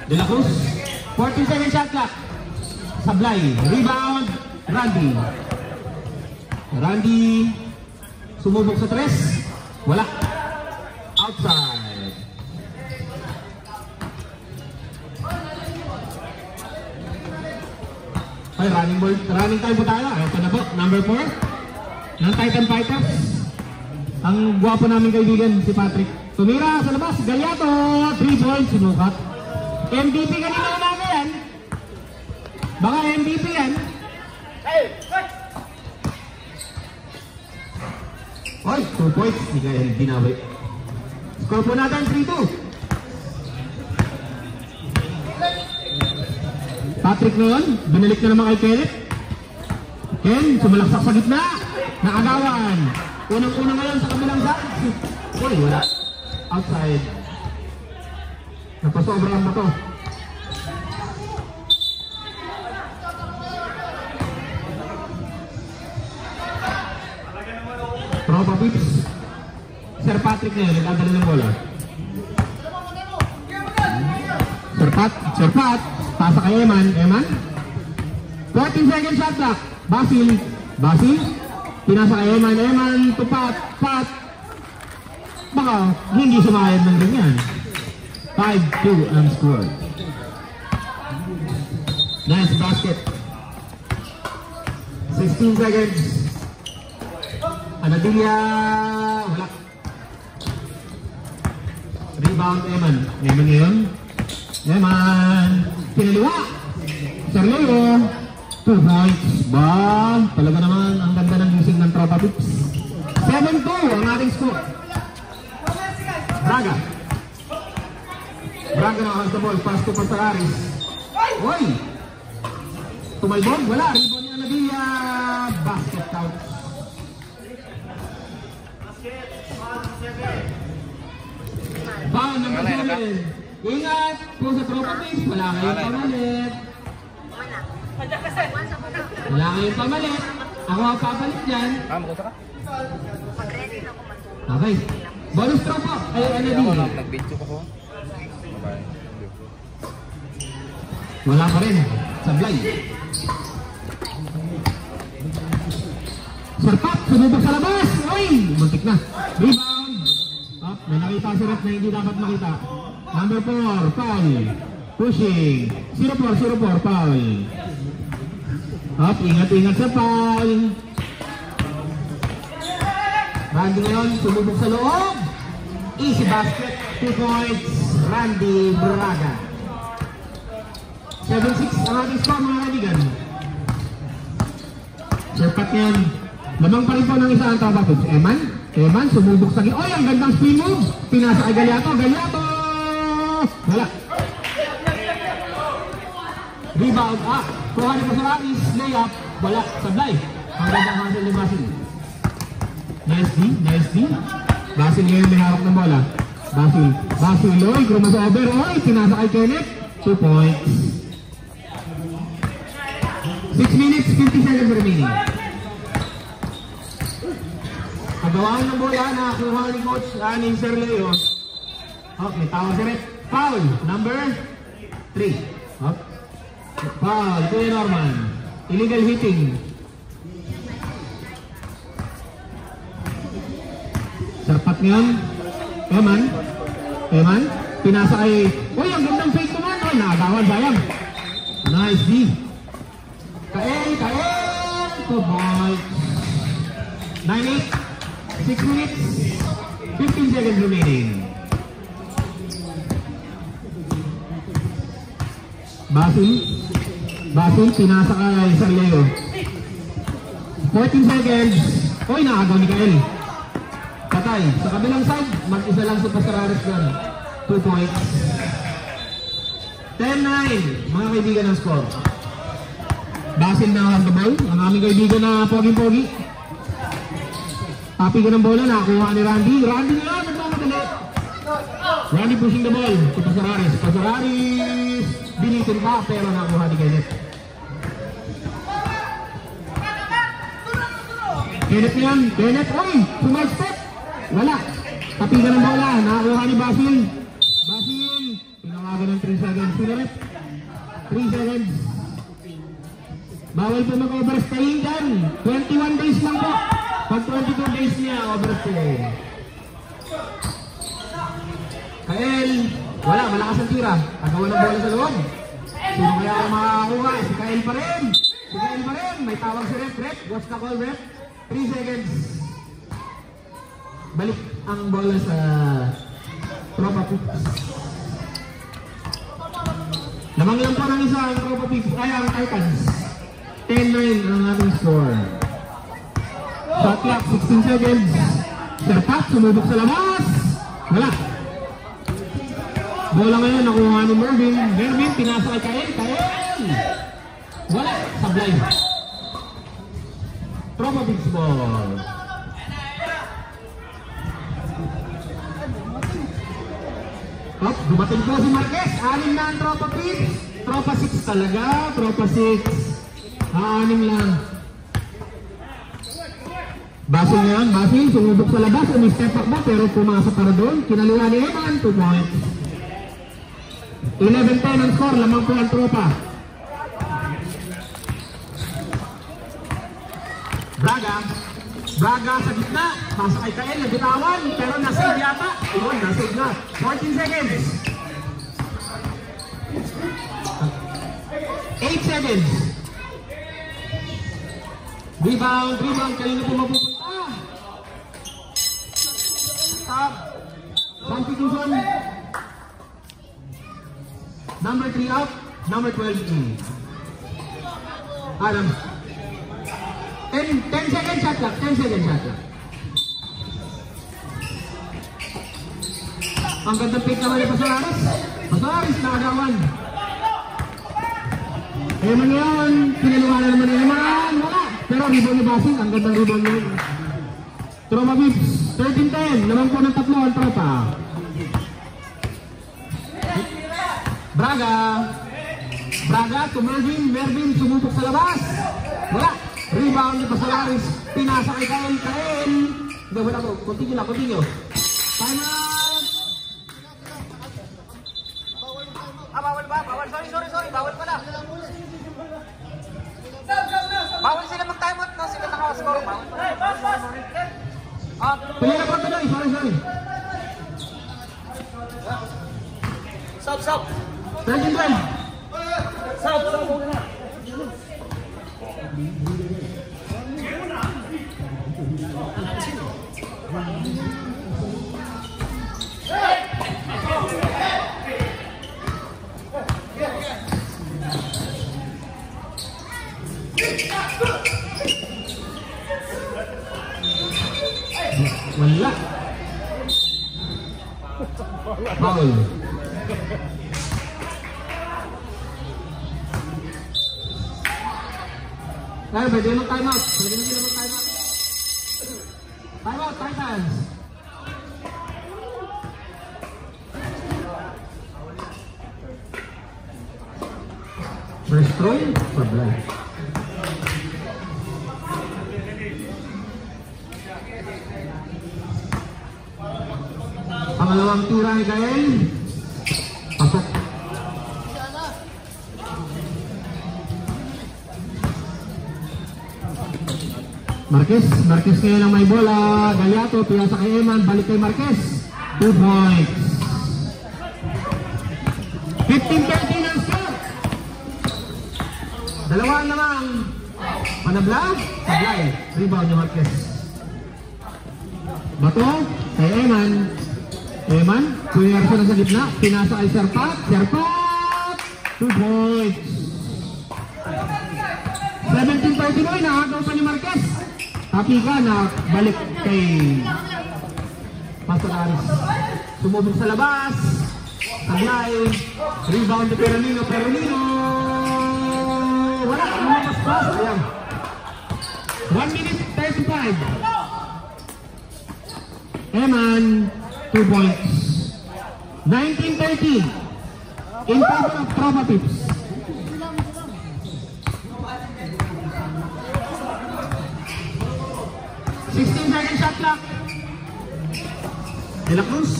De La Cruz. 14-second shot clock. Sablay. Rebound. Randy. Randy. Sumubok sa 3. Wala. Outside. Ay, running ball. Running time po tayo. Ito na po. Number 4. Ng Titan Fighters. Ang gwapo namin kaibigan, si Patrick. Tumira sa labas. Galyato. 3 points. Sinukat. MVP kanina umaga yan. Baka MVP yan. Oy, 2 points. Hindi kaya binawi. Score po natin 3-2. Patrick ngayon, binalik na naman kay Kenneth. Ken, sumalaksak sa gitna. Naagawan. Unang-unang ngayon sa kabilang side. Uy, wala. Outside. Napasobrang ba to? Tropa Pips. Sir Patrick na yun, nagdadala ng bola. Sir Pat. Pasa kay Eman. 14-second shot clock. Basil. Pinasa kay Eman to Pat. Baka hindi sumayad ng ganyan. 5-2 ang score. Nice basket. 16 seconds. Anadilla. Wala. Rebound Eman ngayon. Pinaliwa. Serleo. 2 points. Talaga naman ang ganda ng using ng Tropa Pips. 7-2 ang ating score. Braga na has the ball. Pass to Pasararis. Oy! Tumalbog. Wala. Rebound ni Anadilla. Basket count. Foul number 7. Ingat po sa Tropa Pips. Wala kayong pamalit. Wala kayong pamalit. Ako ang papalit dyan. Okay. Bonus Tropa. Ay, Anadilla. Nag-video ko. Wala pa rin. Sablay. Sarpat. Sumubok sa labas. Uy! Muntik na. Rebound. May nakita si Rep na hindi dapat makita. Number 4. Foul. Pushing. 0-4. Foul. Ingat sa foul. Randy ngayon. Sumubok sa loob. Easy basket. 2 points. Randy Braga. 7-6 ang ating score mga kaibigan. Serpat yan. Lamang pa rin po ng isa ang Tropa Pips. Eman, sumubok sa gitna. Oy, ang gandang spin move. Pinasa kay Galyato. Wala. Rebound. Kuha ni Pasararis. Layup. Wala. Sablay. Ang gandang hustle ni Basil. Nice D. Basil ngayon may harap ng bola. Basil. Oy, crossover. Oy, pinasa kay Kenneth. 2 points. 6 minutes, 50 seconds remaining. Pagawaan ng bola na kuha ni Coach ni Sir Leo. Okay, tawag si Red. Foul, number 3. Foul, Kuya Norman. Illegal hitting. Sarpat ngayon. Eman. Pinasa kay... Uy, ang gandang fake naman. Ay, nakagawan, sayang. Nice D. Kael. 2 points. 9-8. 6 minutes. 15 seconds remaining. Basil, pinasa kay Sir Leo. 14 seconds. Uy, nakagaw ni Kael. Patay. Sa kabilang side, mag-isa lang sa Pasararis doon. 2 points. 10-9. Mga kaibigan ng score. Basil na ang ball. Ang aming kaibigan na pogi-pogi. Papi ko ng bola, nakakuha ni Randy. Randy na lang, nagmamadali. Randy pushing the ball to Pasararis. Pasararis, binitin pa, pero nakakuha ni Kenneth. Kenneth yan. Kenneth, oy! Sumay step! Wala. Tapigan ng bola. Nakakuha ni Basil. Basil. Pinawagan ng 3 seconds. Sinarap. 3 seconds. Bawal po mag-overstay dyan. 21 days lang po. Pag 22 days niya, overstay. Kael. Wala, malakas ang tira. Agawa ng bola sa loob. Sino kaya ang makakuha? Si Kael pa rin. Si Kael pa rin. May tawag si ref. Ref. What's the call, ref? 3 seconds. Balik ang bola sa Tropa Pips. Lamang lang po ng isa ang Tropa Pips. Ay, ang Titans. 10-9 ang ating score. Shot clock, 16 seconds. Serpat, sumubok sa labas. Wala. Bola ngayon, nakuha ni Mervin. Mervin, pinasa kay Kael. Kael! Wala, sablay. Tropa Pips ball. Up, dumating po si Marquez. 6 na ang Tropa Pips. Tropa 6 talaga. Tropa 6. 6 lang. Basil ngayon. Basil, sumubok sa labas. Umi-step up ba? Pero pumasok para doon. Kinaluha ni Eman. 2 points. 11-10 ang score. Lamang po ang Tropa. Braga. Braga sa gitna. Pasa kay Kael. Nabitawan. Pero nasave yata. Ayun, nasave na. 14 seconds. 8 seconds. Rebound. Kanina po mapupunta. Stop. Substitution. Number 3 out. Number 12 in. Adam. 10 second shot clock. 10 second shot clock. Ang gandang pick naman ni Pasolaris. Pasolaris nakagawan. Eman yun. Pinaluhan na naman ni Eman. Wala. Pero rebound ni Basil. Ang gandang rebound yun. Tropa Pips. 13-10. Lamang po ng 3 ang Tropa. Braga to Mervin. Mervin sumubok sa labas. Wala. Rebound ni Pasolaris. Pinasa kay Kael. Hindi, wala po. Continue lang. Time out. Bawal ba? Bawal. Sorry. Bawal pala. Bawal sila mag-time out na sila nakawas-score. Bawal pala. Pili na po tuloy. Sorry. Stop. 13-12. Stop. Wala. Foul. Ay, pwede mo time out. Time out, Titans. First throw, sablay. Pangalawang tira ni Kael. Pasok. Marquez ngayon ang may bola. Galiato, piyasa kay Eman. Balik kay Marquez. 2 points. 15-13 ang score. Dalawaan namang Panabla. Sablay. Rebound ni Marquez. Bato kay Eman. Puyerso na sa gitna. Pinasa kay Serpat. 2 points. 17-39. Nakagaw pa ni Marquez. Tapi ka na balik kay Pasolaris. Sumubok sa labas. Sablay. Rebound ni Peronino. Wala. Lumapas. Ayan. 1 minute 35. Eman. 2 points. 19-13. In favor of Tropa Pips. Second shot clock. De La Cruz.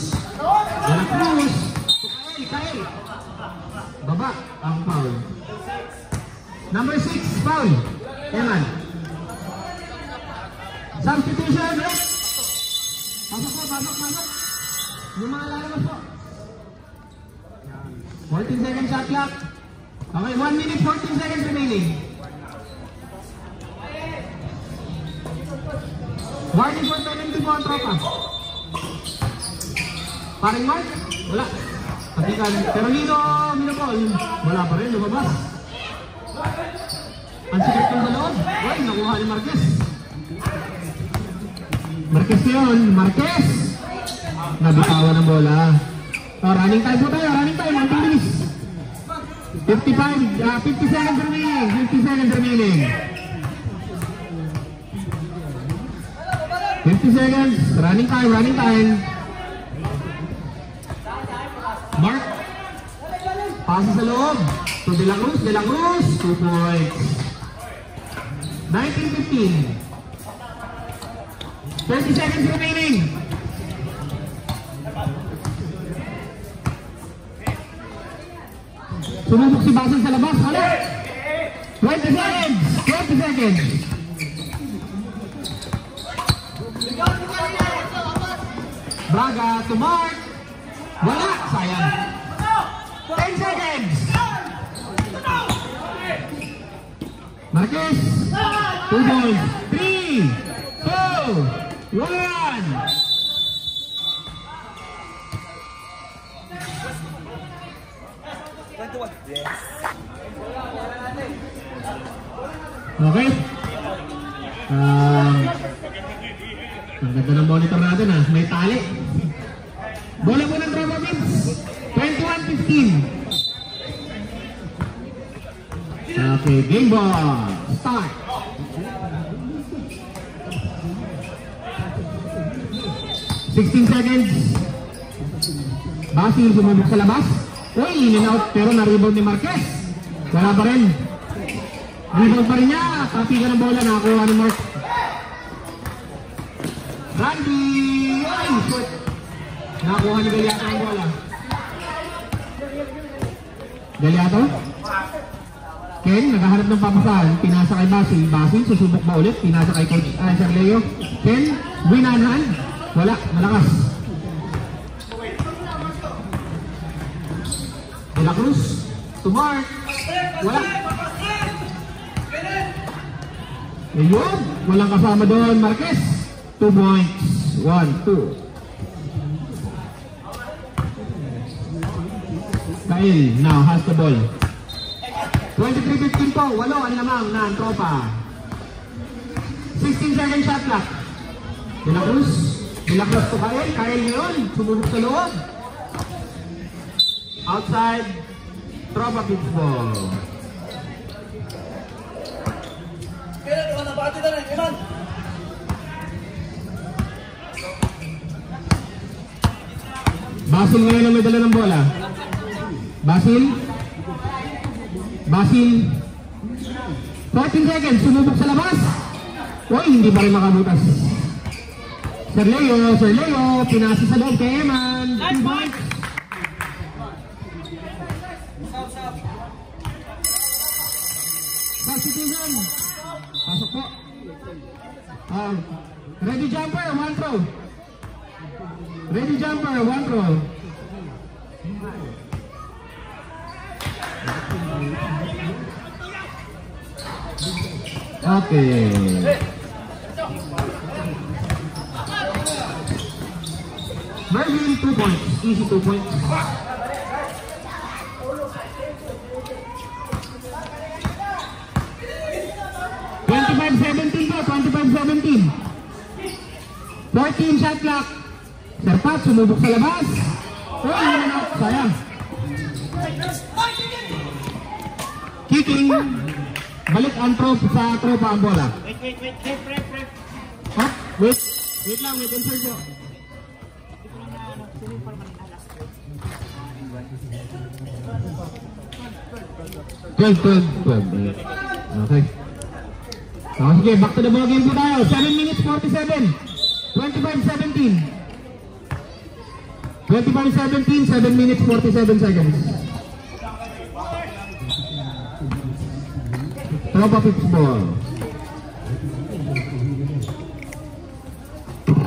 Kyle. Baba ang foul. Number 6, foul. Eman. Substitution. Pasok. Yung mga lalabas po. 14 seconds shot clock. Okay, 1 minute 14 seconds remaining. Warning for penalty po ang tropa. Paring Mark? Wala. Patikan. Pero Minopol. Wala pa rin. Lumabas. Ang sikit ko sa loob. Uy, nakuha ni Marquez. Marquez yun. Marquez. Nabitawan ng bola. So, running time po tayo. Running time. Ang bilis. 50 seconds remaining. 50 seconds remaining. 50 seconds. Running time. Mark. Pasa sa loob. To De La Cruz. 2 points. 19-15. 30 seconds remaining. Sumubok si Basel sa labas. Hala. 20 seconds. Braga to Mark. Wala. Sayang. 10 seconds. Marquez. 2 points. 3, 2, 1. Okay. Ang ganda ng monitor natin ha. May tali. Bola mo ng Tropa Kids. 21-15. Okay, game ball. Start. $16 seconds. Basil sumubok sa labas. Uy, in and out. Pero na-rebound ni Marquez. Wala pa rin. Rebound pa rin niya. Kapigan ng bola. Nakakuha ni Mark. Randy. Ay, shot. Nakakuha ni Galiato ang bola. Galiato. Ken, naghahanap ng papasahan. Pinasa kay Basil. Basil, susubok ba ulit? Pinasa kay Coach Sir Leo. Ken, winanhan. Wala, malakas. De La Cruz. To Mark. Wala. Ayun, walang kasama doon. Marquez. 2 points. 1, 2. Kyle now has the ball. 23-15 po. 8 ang lamang na ang tropa. 16 second shot clock. De La Cruz to Kyle. Kyle yun. Sumunod sa loob. Outside. Tropa Kids ball. Basil ngayon ang may dala ng bola. Basil. 14 seconds. Sumubok sa labas. Uy, hindi pa rin makabutas. Sir Leo. Pinasa sa loob kay Eman. 2 points. Substitution. Pasok po. Ready jumper, 1 throw. Ready jumper, 1 throw. Okay. Mervin, 2 points. Easy 2 points. $25-17 po, 14 shot clock. Serpat, sumubok sa labas. Sayang. Kicking. Balik ang sa tropa ang bola. Wait lang, insert po. Okay. Sige, back to the ball game po tayo. 7 minutes 47. 25-17. 25-17, 7 minutes 47 seconds. Tropa Pips ball.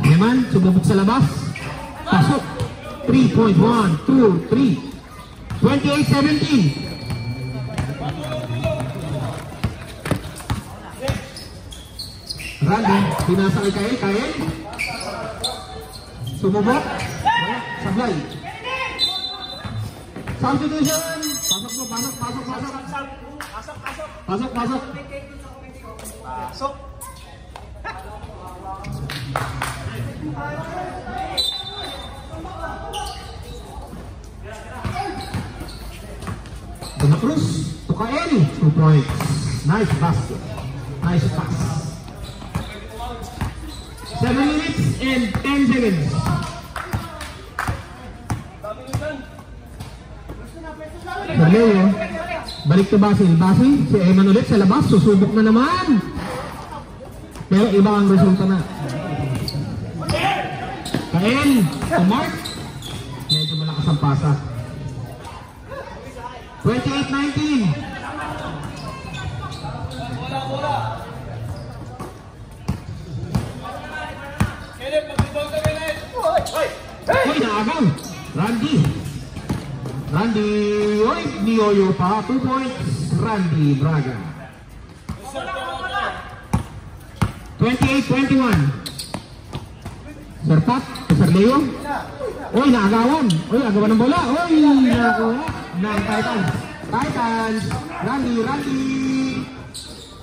Eman, sumubok sa labas. Pasok. 3 point. 1, 2, 3. 28-17. Randy, pinasa kay Kael. Kael. Sumubok. Sablay. Substitution. Pasok mo, pasok. Pasok. De La Cruz to Kael. 2 points. Nice basket. Nice pass. 7 minutes and 10 seconds. Leo, balik to Basil. Si Eman ulit sa labas. Susubok na naman. Pero iba ang resulta na. Kael to Mark. Medyo malakas ang pasa. 28-19. Uy, naagaw. Randy, oy, Nioyo pa. 2 points. Randy Braga. 28-21. Serpat, Sir Leo. Uy, naagawan. Uy, agawan ng bola. Uy, nakuha ng Titans. Randy.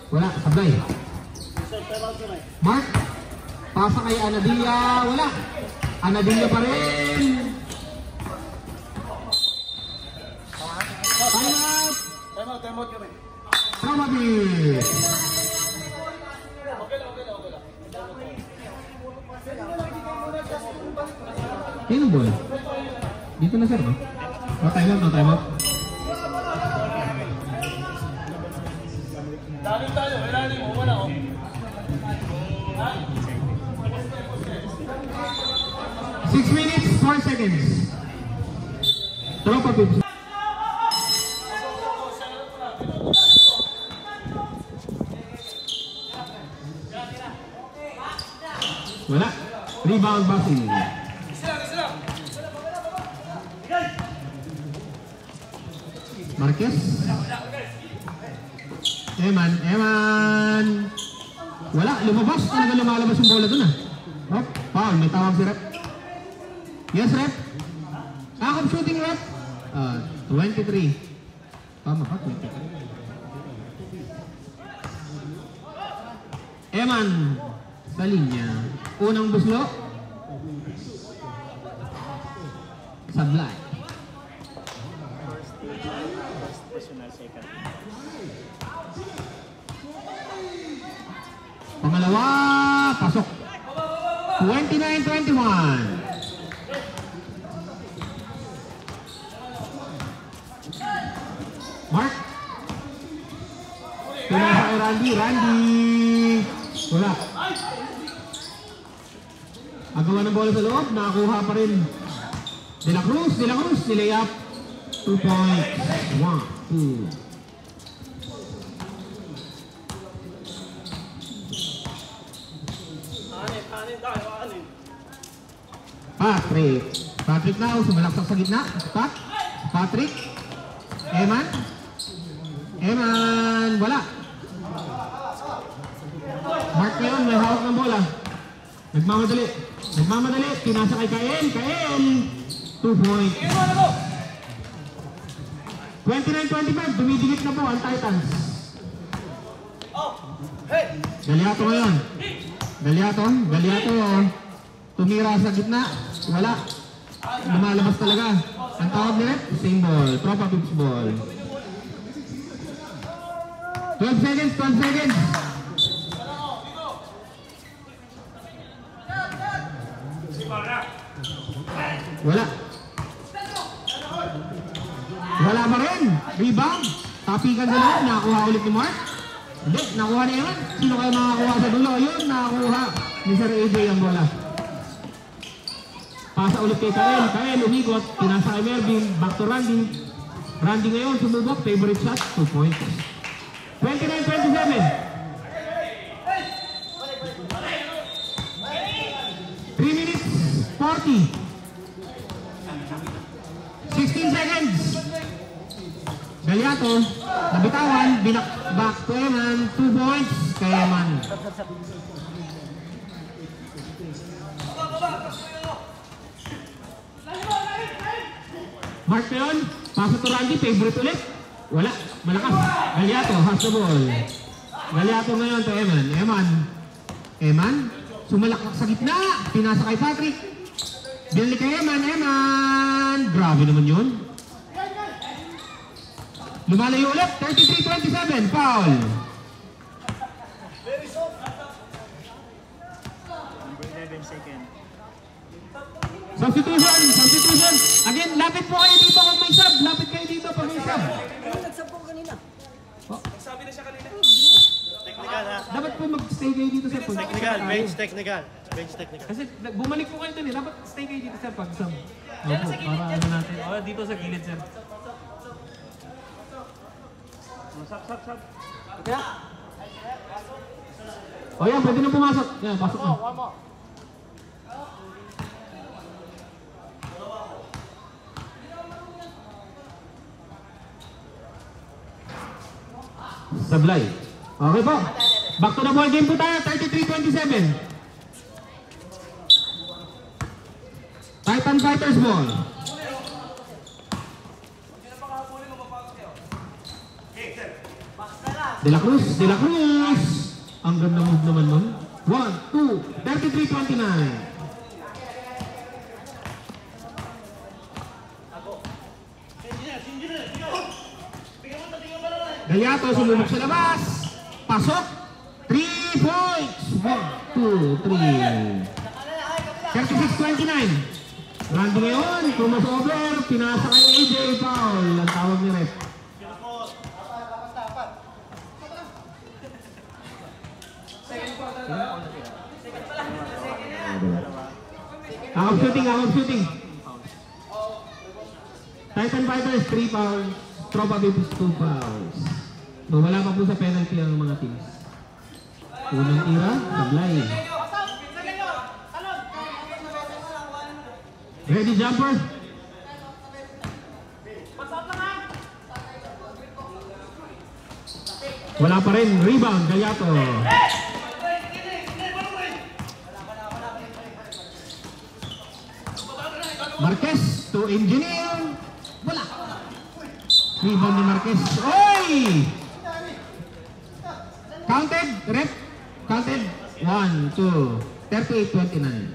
Wala, sablay. Mark, pasa kay Anadilla. Wala. Anadilla pa rin. Time out kami. Tromabit. Sino bola? Dito na sir, no? No time out. Dami tayo, ilalim mo, wala ko. 6 minutes, 4 seconds. Tropa Pips. Wala. Rebound Basil. Marquez. Eman. Wala. Lumabas. Talaga lumalabas yung bola dun ah. Hop. Foul. May tawag si rep. Yes, rep. Akong shooting rep. 23. Tama ka, 23. Eman. Sa linya. Unang buslo. Sablay. Pangalawa. Pasok. 29-21. Mark. Pinasa kay Randy. Wala. Agawa ng bola sa loob, nakakuha pa rin. De La Cruz, nilayap. 2 points. 1, 2. Patrick now, sumalaksak sa gitna. Patrick. Eman, wala. Mark ngayon, may hawak ng bola. Nagmamadali, pinasa kay Kael. 2 points. 29-25, dumidikit na po ang Titans. Galiato ngayon. Galiato. Tumira sa gitna. Wala. Lumalabas talaga. Ang tawag ni rep, same ball. Tropa Pips ball. 12 seconds. Wala pa rin. Rebound. Tapikan sa loob. Nakakuha ulit ni Mark. Hindi. Nakuha na yun. Sino kayo makakuha sa dulo? Yun. Nakakuha ni Sir AJ ang bola. Pasa ulit kay Kael. Kael umikot. Pinasa kay Mervin. Back to Randy. Randy ngayon sumubok. Favorite shot. 2 points. 29-27. 3 minutes 40. 16 seconds. Galyato. Nabitawan. Back to Eman. 2 points kay Eman. Mark na yun. Pasa to Randy. Favorite ulit. Wala. Malakas. Galyato. Has the ball. Galyato ngayon to Eman. Eman. Sumalakak sa gitna. Pinasa kay Patrick. Binalik kay Eman. Grabe naman yun. Lumalayo ulit. 33-27. Foul. Substitution. Again, lapit po kayo dito kung may sub. Lapit kayo dito pag may sub. Nagsab po kanina. Nagsabi na siya kanina. Technical ha? Dapat po mag-stay kayo dito sir. Technical, bench technical. Bench technical. Kasi bumalik po kayo dun eh. Dapat stay kayo dito sir pag sub. Opo, para ano natin. O, dito sa gilid sir. Sab. O yan, pwede na pumasok. Yan, pasok na. Sablay. Okay po. Back to the ball game po tayo. 33-27. Titan Fighters ball. De La Cruz. Ang ganda move naman nun. 1, 2, 33-29. Galyato sumubok sa labas. Pasok. 3 points. 1, 2, 3. 36-29. Randy ngayon. Crossover. Pinasa kay AJ. Foul. Ang tawag ni ref. Out of shooting. Titan Fighters 3 fouls. Tropa Babies 2 fouls. So, wala pa po sa penalty ang mga teams. Unang tira, Sablay. Ready jumper. Wala pa rin. Rebound, Galyato. Marquez to Engineer. Wala. Rebound ni Marquez. Oy! Counted. Rep. Counted. 1, 2. 38-29.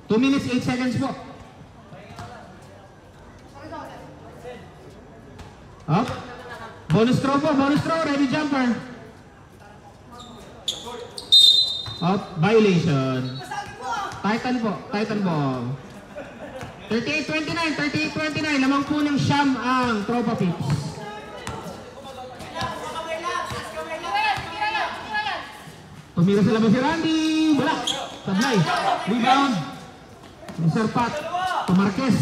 2 minutes, 8 seconds po. Up. Bonus throw po. Bonus throw. Ready jumper. Up. Violation. Titan po. Titan ball. 38-29. 38-29. Lamang po ng Sham ang Tropa Pips. Tumira sa labas si Randy. Wala. Sablay. Rebound. Sir Pat. To Marquez.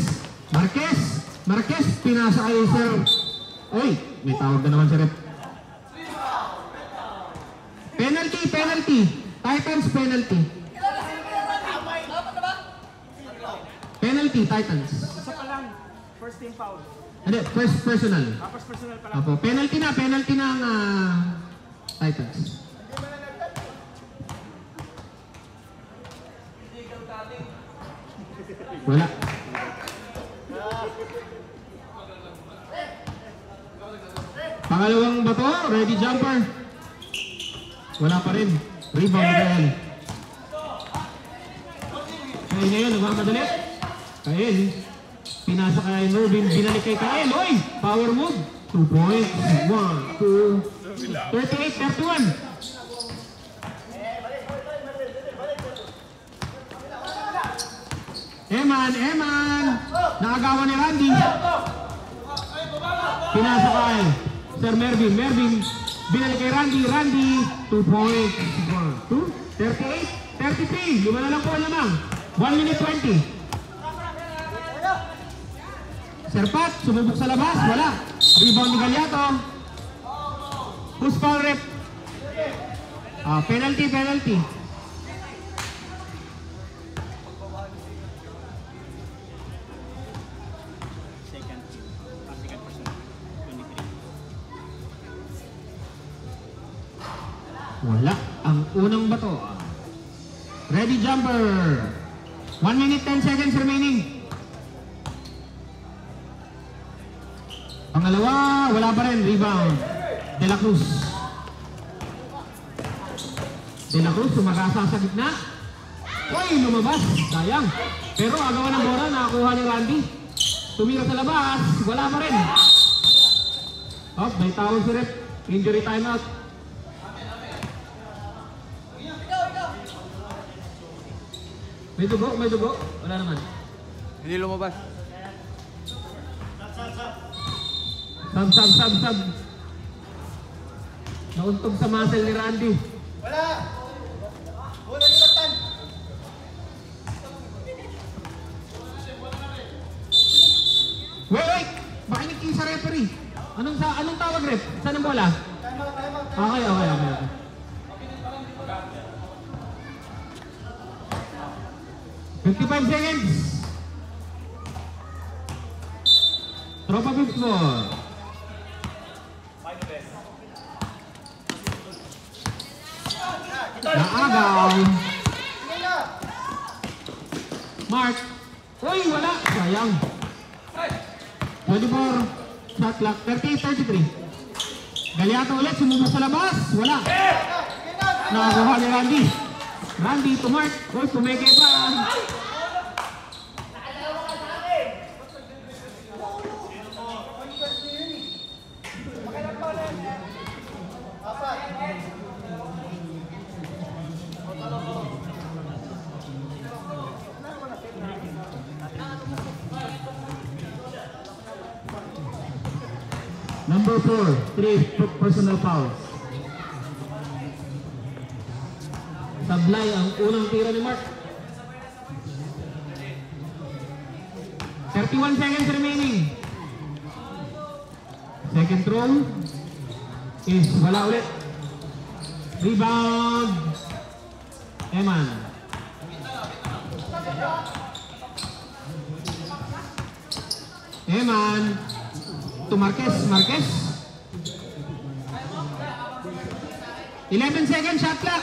Marquez. Pinasa kay Sir. Uy. May tawag na naman si Rep. Penalty. Titans penalty. Penalty, Titans. Isa pa lang. First team foul. Hindi, first personal. First personal pa lang. Apo, penalty na ang Titans. Wala. Pangalawang bato, ready jumper. Wala pa rin. Rebound Kael. Kael ngayon, nagmamadali. Kael. Pinasa kay Mervin, binalik kay Kael. Oy! Power move. 2 points. 1, 2. 38-31. Eman. Nakagawa ni Randy. Pinasa kay Sir Mervin. Binalik kay Randy. 2 points. 1, 2. 38-33. Lima na lang po lamang. 1 minute 20. Serpat, sumubok sa labas, wala. Rebound ni Galyato. Push foul rep. Penalty. Second person. 23. Wala. Ang unang bato. Ready jumper. 1 minute 10 seconds remaining. Pangalawa, wala pa rin. Rebound. De La Cruz. De La Cruz, sumagasa sa gitna. Uy, lumabas. Sayang. Pero agawan ng bola, nakakuha ni Randy. Tumira sa labas. Wala pa rin. Oh, may tawag si ref. Injury timeout. May dugo. Wala naman. Hindi lumabas. Sab. Nauntog sa muscle ni Randy. Wala nilatan. Wait! Makinig kayo sa referee. Anong tawag ref? Saan ang bola? Okay. 55 seconds. Tropa 54. Naagaw. Mark. Uy, wala. Sayang. 24. Shot clock. 38-33. Galyato ulit. Sumubok sa labas. Wala. Nakakuha ni Randy. Randy to Mark. Uy, tumeke pa. Number 4, 3 personal fouls. Sablay ang unang tira ni Mark. 31 seconds remaining. Second throw is wala ulit. Rebound. Eman. To Marquez. 11 seconds shot clock.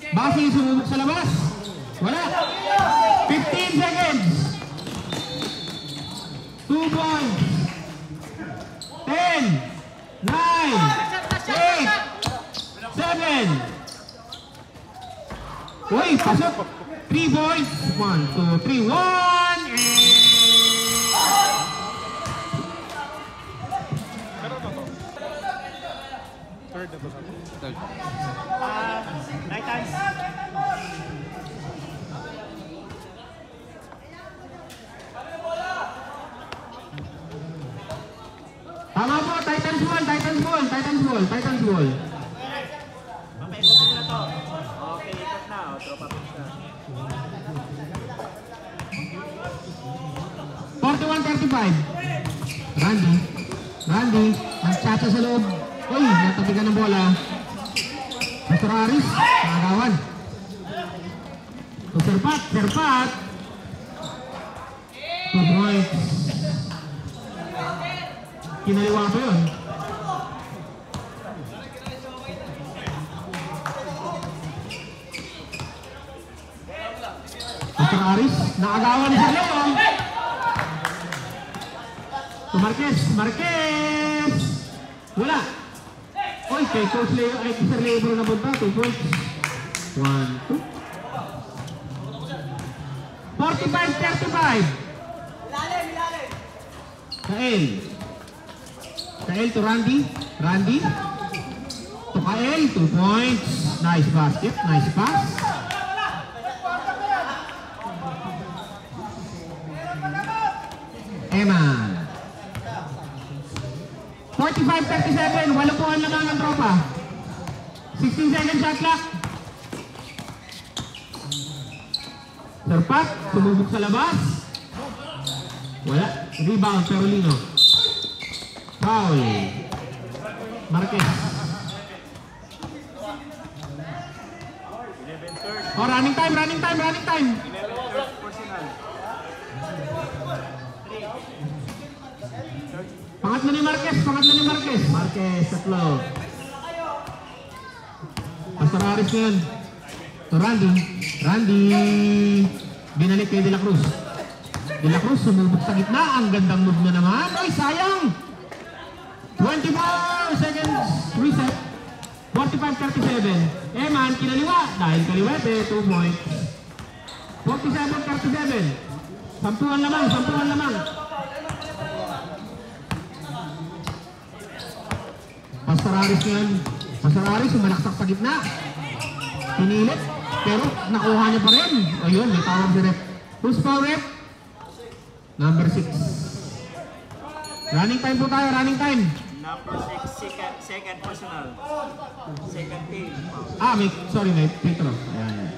Basi sumubok sa labas. Wala. 15 seconds. 2 points. 10, 9, 8, 7. Uy, pasok. 3 points. 1, 2, 3, 1. Third na ba sa third? Night times. Tama po, Titans ball. Mamay, ikot na to. Okay, ikot na. Tropa pitch na. 41-35. Randy, ang tsacha sa loob. Uy, natabigan ng bola. Mr. Aris, nakagawan. So, serpat. 2 points. Kinaliwa pa yun. Mr. Aris, nakagawan sa loob. So, Marquez. Wala. Oy, kay Coach Leo, ay Sir Leo bro na punta. 2 points. 1, 2. 45-35. Kael to Randy. To Kael, 2 points. Nice basket, nice pass. Eman. 45-37, 8 po ang lamang ng tropa. 16 seconds shot clock. Serpat, sumubok sa labas. Wala. Rebound, Perolino. Foul. Marquez. Oh, running time. Pangatlo ni Marquez. Marquez, tatlo. Pastor Aris ngayon. To Randy. Binalik kay De La Cruz. De La Cruz sumubok sa gitna. Ang gandang move na naman. Ay, sayang! 24 seconds reset. 45-37. Eman, kinaliwa. Dahil kaliwete, 2 points. 47-37. Sampuan lamang. Pastor Aris ngayon. Pastor Aris, sumalaksak sa gitna. Pinilit. Pero nakuha niya pa rin. Ayun, may tawag si ref. Who's foul ref? Number 6. Running time po tayo, running time. Number 6, second personal. Second team. May Petro. Ayan.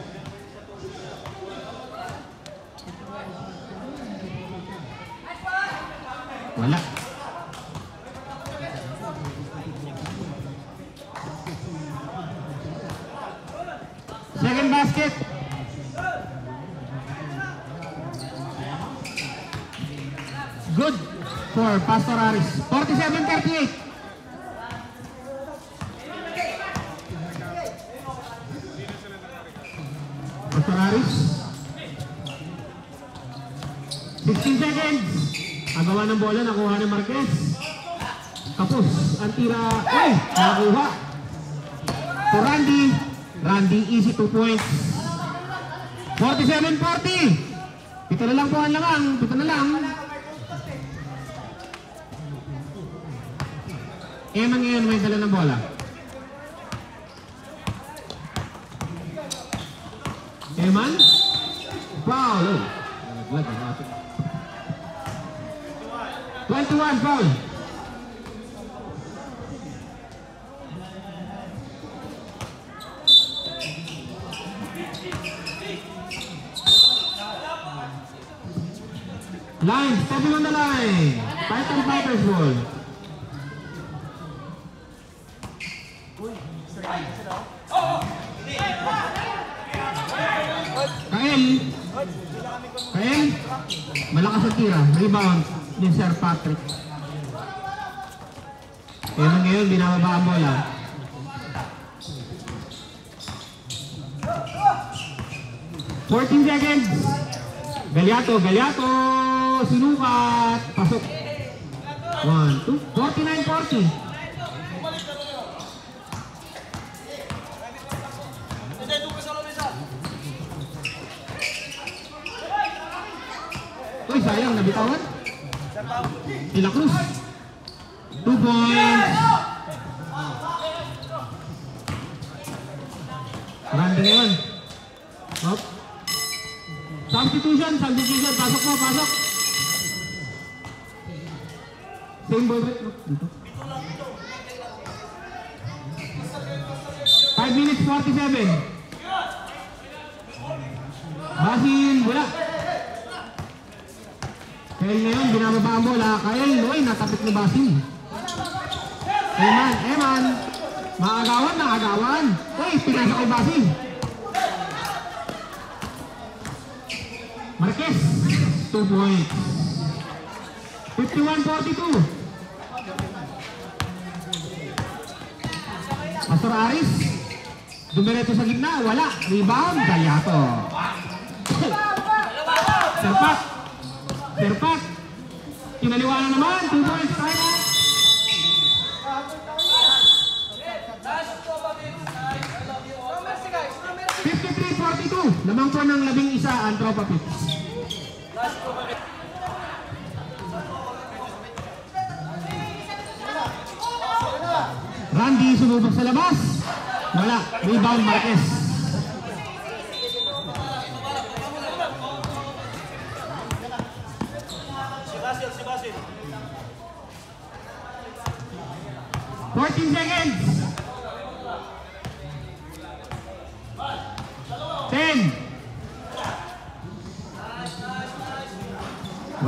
Wala. Second basket. Good for Pastor Aris. 47-38. Pastor Aris. 16 seconds. Agawa ng bola, nakuha ni Marquez. Kapos. Ang tira. Ay! Nakuha. To Randy, easy 2 points. 47-40. Pito na lang po ang lamang. Pito na lang. Eman ngayon may dala ng bola. Eman. Foul. 21 foul. Line, stepping on the line. Fighters ball. Kael, malakas ang tira. Rebound ni Sir Patrick. Kaya ngayon, binababa ang bola. $14 seconds. Galyato. Sinukat. Pasok. 1, 2, 49-40. Uy, sayang, nabitawan. De La Cruz. 2 points. Randy ngayon. Up. Substitution. Pasok mo. Same ball rate. Dito. 5 minutes 47. Basin, wala. Kael ngayon, binababa ang bola. Kael, natapit ni Basin. Eman. Maagawan. Pinasa kay Basin. Marquez, 2 points. 51-42. Pastor Aris, dumiretso sa gitna, wala. Rebound, Galyato. Serpat. Kinaliwanan naman, 2 points. Time out. 53-42. Lamang po ng 11 ang Tropa Pits. Randy sumubok sa labas. Wala. Rebound Marquez. Si Basil. 14 seconds. 10.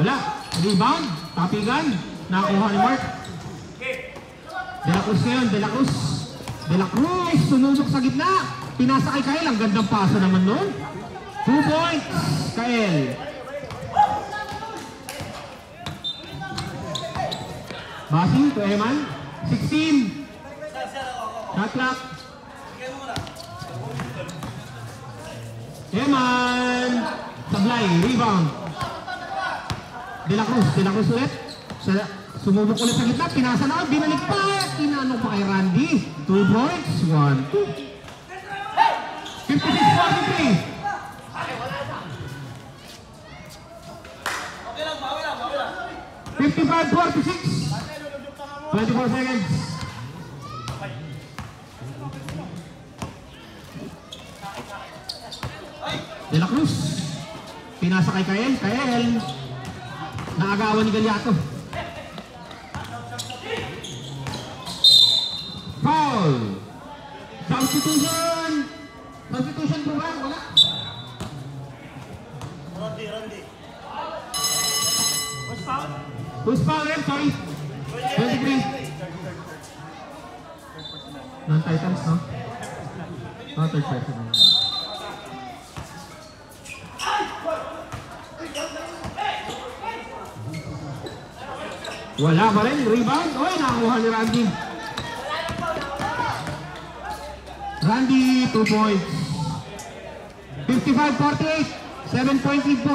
Wala. Rebound. Tapigan. Nakuha ni Mark. De La Cruz ngayon. De La Cruz. De La Cruz. Sunusok sa gitna. Pinasa kay Kyle. Ang gandang paso naman nun. 2 points. Kyle. Basing to Eman. 16. Shot clock. Eman. Sablay. Rebound. De La Cruz ulit. Sumubok ulit sa gitna. Pinasa na. Binalik pa. Inano pa kay Randy. 2 points. 1, 2. 56-43. 55-46. 24 seconds. De La Cruz. Pinasa kay Kael. Kael. Naagawan ni Galyato. Foul. Substitution. Substitution po ba? Wala. Randy. Who's foul rin? Sorry. 23. Non-titans, no? Oh, third person. Wala pa rin. Rebound. Oy, nakakuha ni Randy. Randy, 2 points. 55-48. 7-point lead po.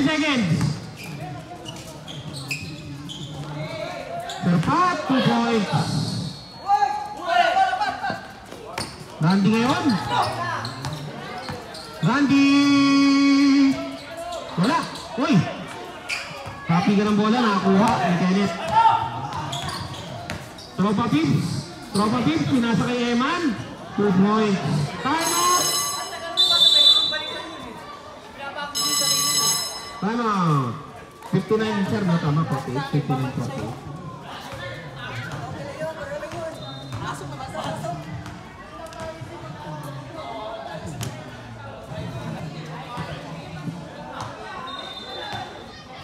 Seconds. Serpat, 2 points. Randy ngayon. Randy. Wala. Uy. Copy ka ng bola. Nakakuha ni Kenneth. Tropa Pips. Pinasa kay Eman. 2 points. Time out. Time out. 59 sir. No, tama po. 59-48.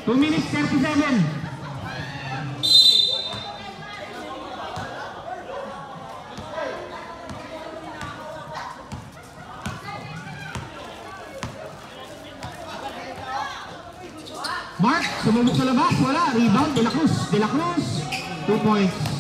Two minutes 37. Mark, sumubok sa labas, wala. Rebound, De La Cruz. 2 points.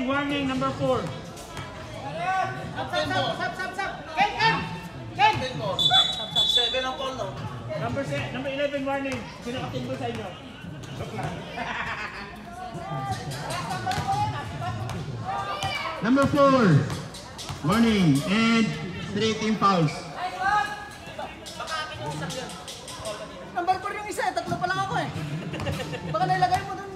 Warning, number 4. Number 11, warning. Sino katimbo sa inyo? Number 4. Warning and 3 team fouls. Number 4 yung isa, tatlo pa lang ako eh. Baka nailagay mo dun.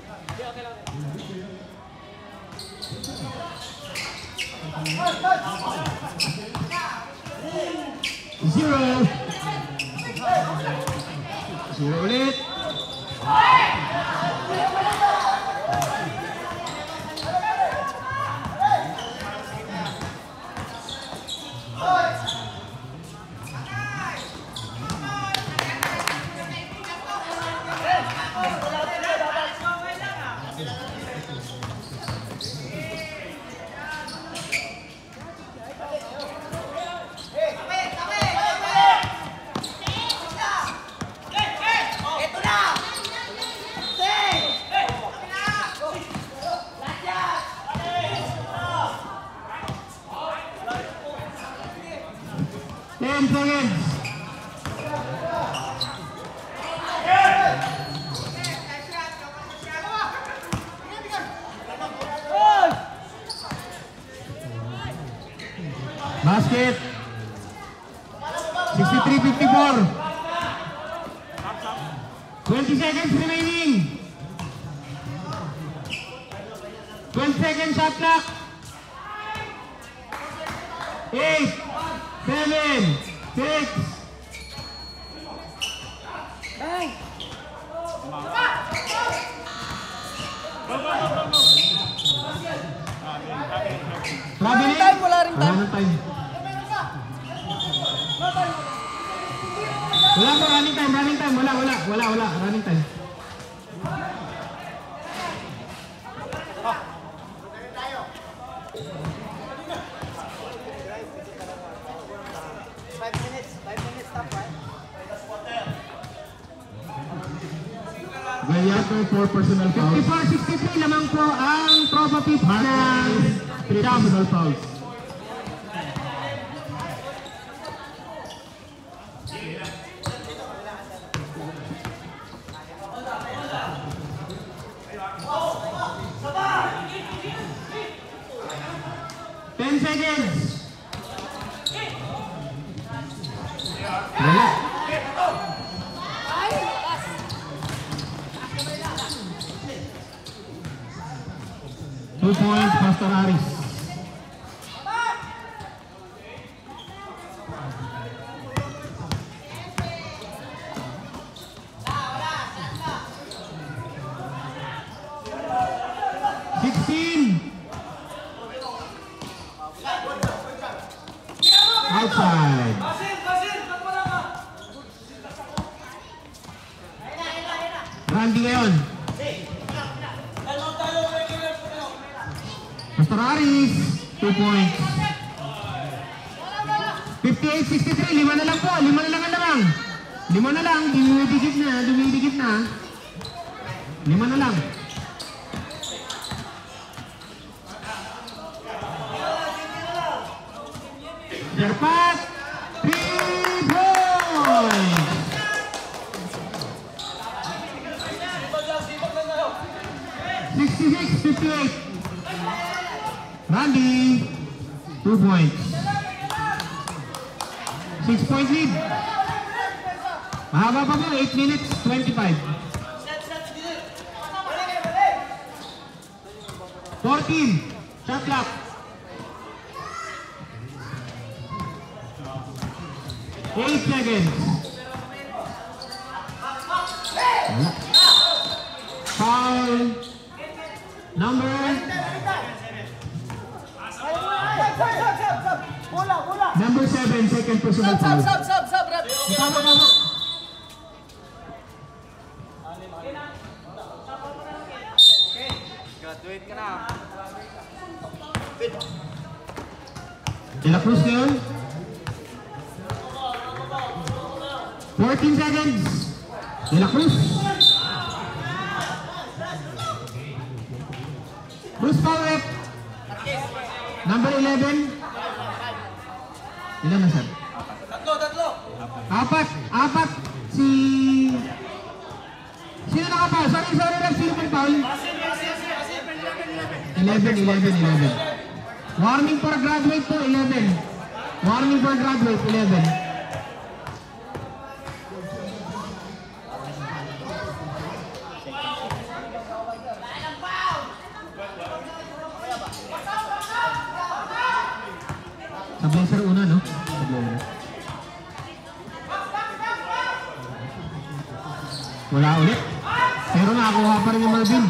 Zero ulit. 63-54. 20 seconds remaining. 12 seconds shot clock. 8, 7, 6. Bang! Wala ring time, wala ring time. Wala ng time. Wala po, running time. Wala, running time. Gayato for personal fouls. 54-63 lamang po ang Tropa Pips ng Marquez, 3 personal fouls. Seconds. Wala. Two points, Pastor Aris. Outside. Randy ngayon. Pastor Aris, 2 points. 58-63, 5 na lang po. 5 na lang ang lamang. 5 na lang, dumidikit na. 5 na lang. Jerpat, 3 points. 66-58. Randy, 2 points. 6-point lead. Mahaba pa po, 8 minutes, 25. 14, shot clock. 8 seconds. Foul. Number. Number 7, second personal foul. Sub, Rap. Tama. Graduate ka na. De La Cruz ngayon. 14 seconds. De La Cruz. Cruz foul rep. Number 11. Ilan na sir? Tatlo. Apat. Sino nakapaul? Sorry rep. Sino may foul? 11. Warning for graduate po, 11. Warning for graduate, 11. Sablay sir una, no? Sablay una. Wala ulit. Pero nakakuha pa rin yung Marvin.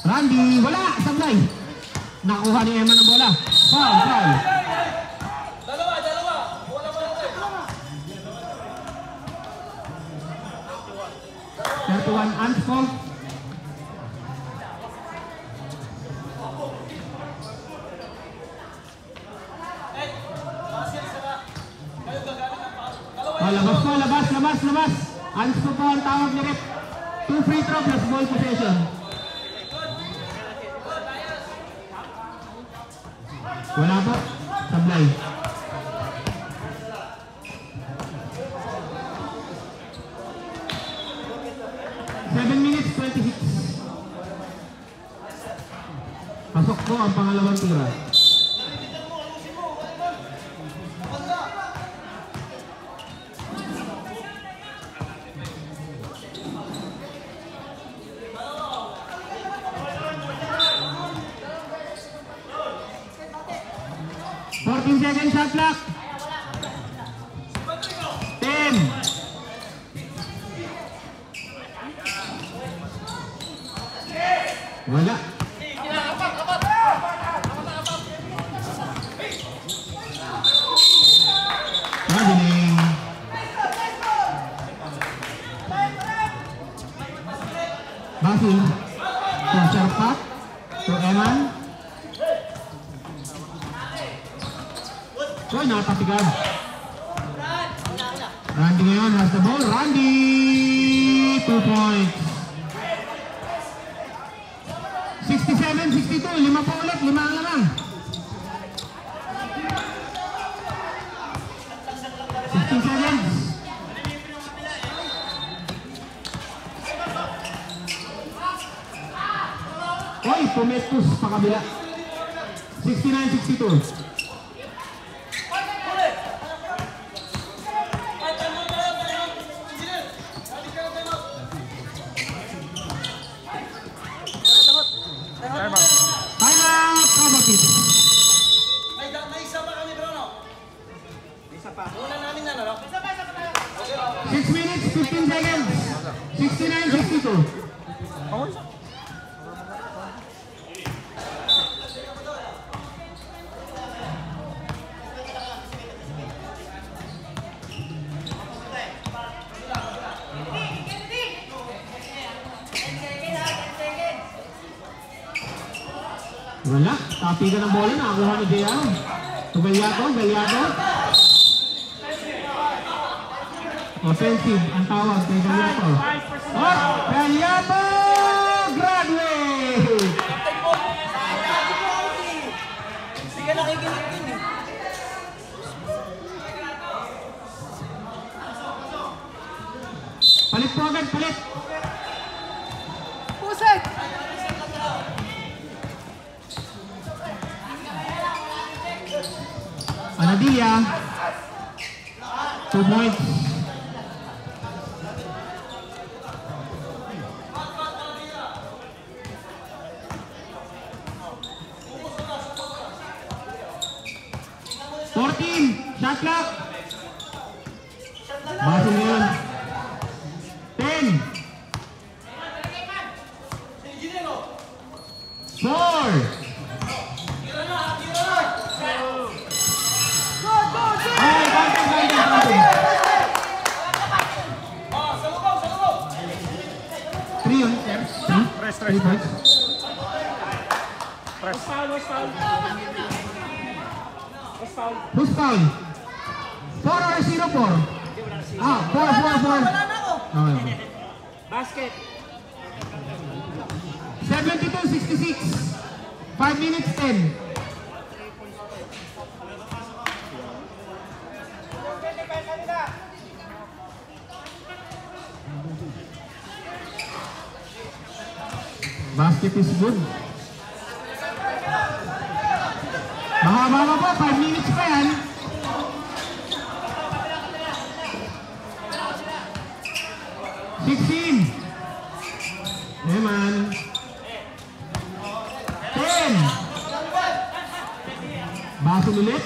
Randy, wala! Sablay! Nakuha ni Emma ng bola. Foul. Dalawa. Wala mo lang. 31 unfault. Labas. Anspo po ang tawag ni Rep. 2 free throw plus ball possession. Wala po. Sablay. minutes 26. Pasok po ang pangalawang tira. 60-second shot clock. 10. Wala. Traveling. Basil. To Sharpat. To Eman. So, nakatigad. Randy ngayon has the ball. Randy! 2 points. 67-62. 5 pa ulit. 5 ang lamang. 16 seconds. Oy, pumetus pa kabila. 69-62. Timeout, Properties. May isa pa kami bro, no? Isa pa. Una namin na, no? 6 minutes, 15 seconds. 69-62. Wala, tapi ka ng bola, nakakuha ni JR. So, Gallardo. Offensive, ang tawag kay Gallardo. Oh, Gallardo! Graduate! Hindi ka nakikinig din eh. Palit po agad, palit! Puset! Anadilla. 2 points. Shot clock. Baso ngayon. 10. 4. Three points. Who's foul? 4 or 0-4? Ah, 4. Okay. Basket. 72-66. 5 minutes 10. Basket is good. Mahaba pa, 5 minutes pa yan. Eman. 10. Baso ulit.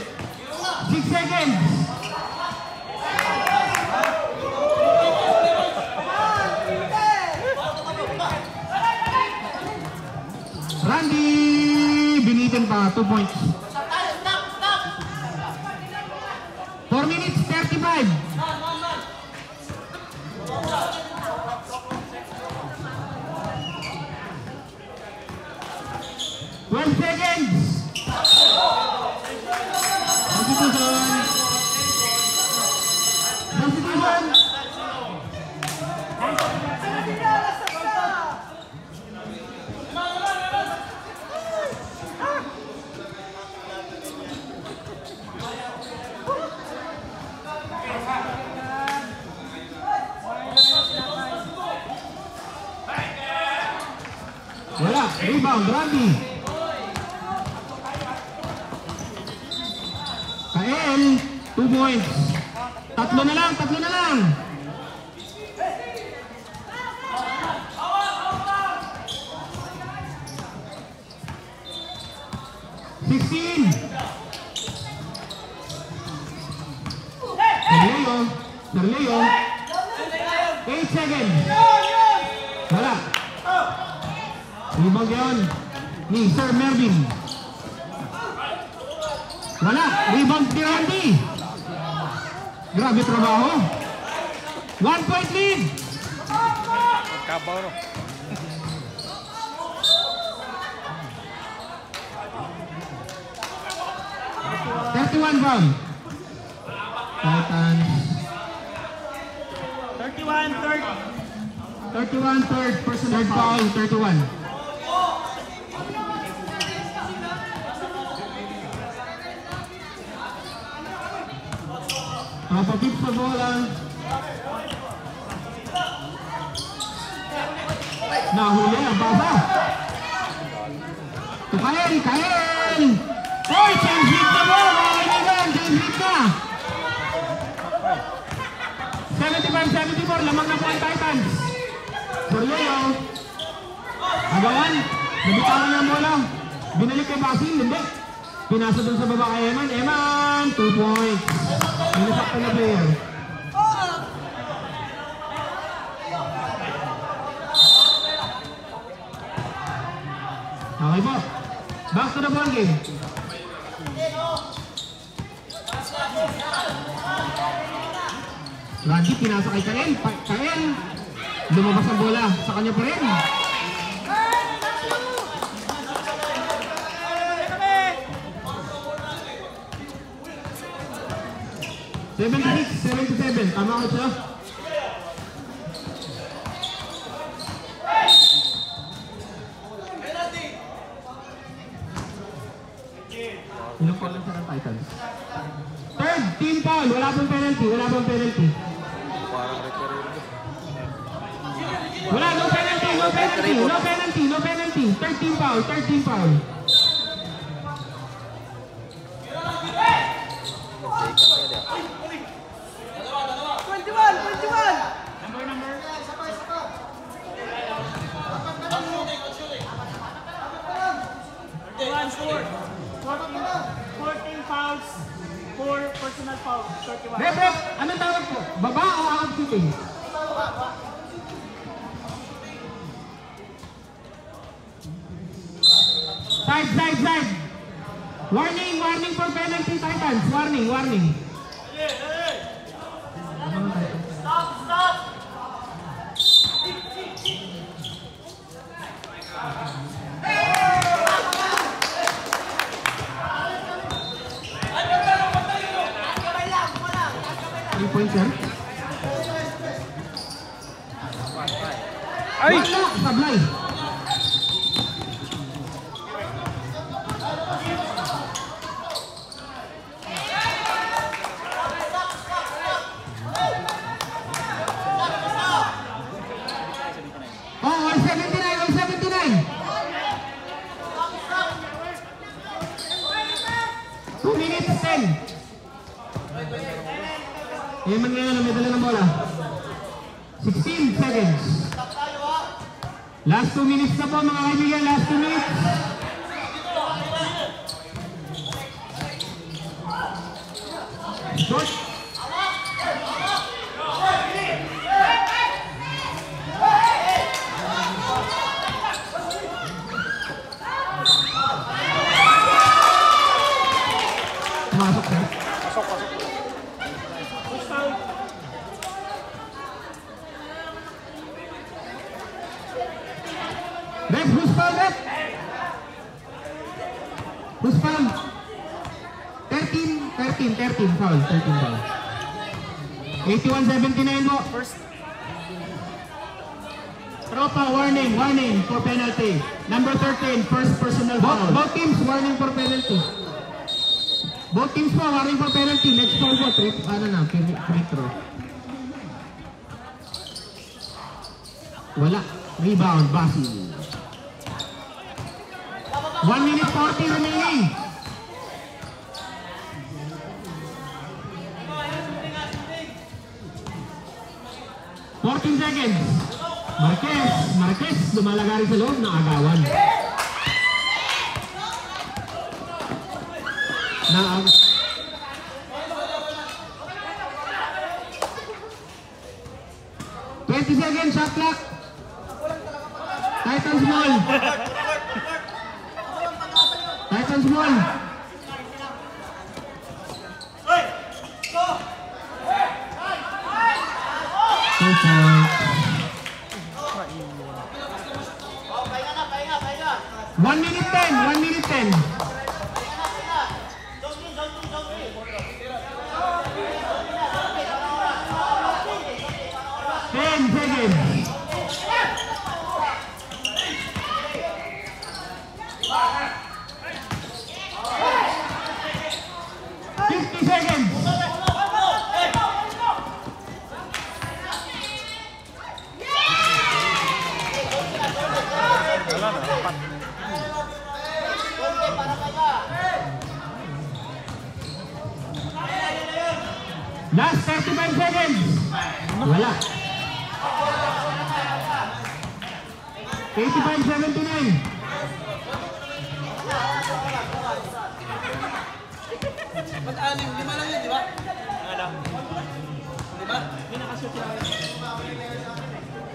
6 seconds. Randy binitin pa 2 points. 4 minutes 35. Wala, rebound, Randy. Kael, 2 points. Tatlo na lang. 16. Sir Leo. 8 seconds. Wala. Rebound yun ni Sir Mervin. Wala. Rebound ni Randy. Grabe trabaho. 1 point lead. Kabaw. 31 from Titans. 31 third personal foul. 31. Papagip sa bola. Nahuli ang baba. Kael. Oy, change hit na mo. Change hit na. 75-74. Lamang na po ang Titans. Sorleo. Agawan. Nabitawan niya mo lang. Binalik kay Basil. Hindi. Pinasa dun sa baba kay Eman. Eman. 2 points. Minasaktan na player. Okay po. Back to the ball game. Randy, pinasa kay Kael. Kael. Lumabas ang bola. Sa kanya pa rin. $76-77. Tama ko siya. Ilang foul lang siya ng Titans? Third, team foul. Wala pong penalty. Wala pong penalty. Parang referee. Wala, no penalty. No penalty. No penalty. No penalty. Third team foul. Third team foul. Rep, anong tawag po? Baba o out shooting? Side. Warning for penalty, Titans. Warning. Stop. 3 points, sir. Ay! Wala! Sablay! Oh, 179! 2 minutes 10. Eman ngayon ang medala ng bola. 16 seconds. Last 2 minutes na po mga kaibigan. Last 2 minutes. Short. Masok, sir. Rep, who's foul, Rep? Who's foul? 13 foul. 81-79 po. Tropa, warning for penalty. Number 13, first personal foul. Both teams, warning for penalty. Both teams po, warning for penalty. Next foul po, free throw. Wala. Rebound, Basil. 1 minute 40 remaining. Seconds. Marquez, lumalagari sa loob ng agawan. 20 seconds, shot clock. Titans Mall. Titans Mall. One minute 10, 1 minute 10. 10 seconds. 50 seconds. Wala na, apat. Last 35 seconds. Wala. 85-79. Pag-anim, 5 lang yun, di ba? Alam. Di ba? May nakashoot yun.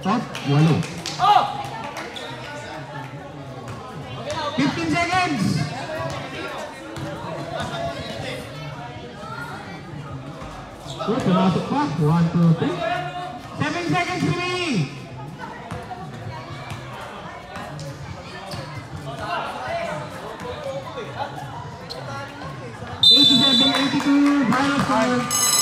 Top, 8. Oh! 15 seconds. Oh, pumasok pa. 1, 2, 3. 7 seconds remaining. 87-82, final score.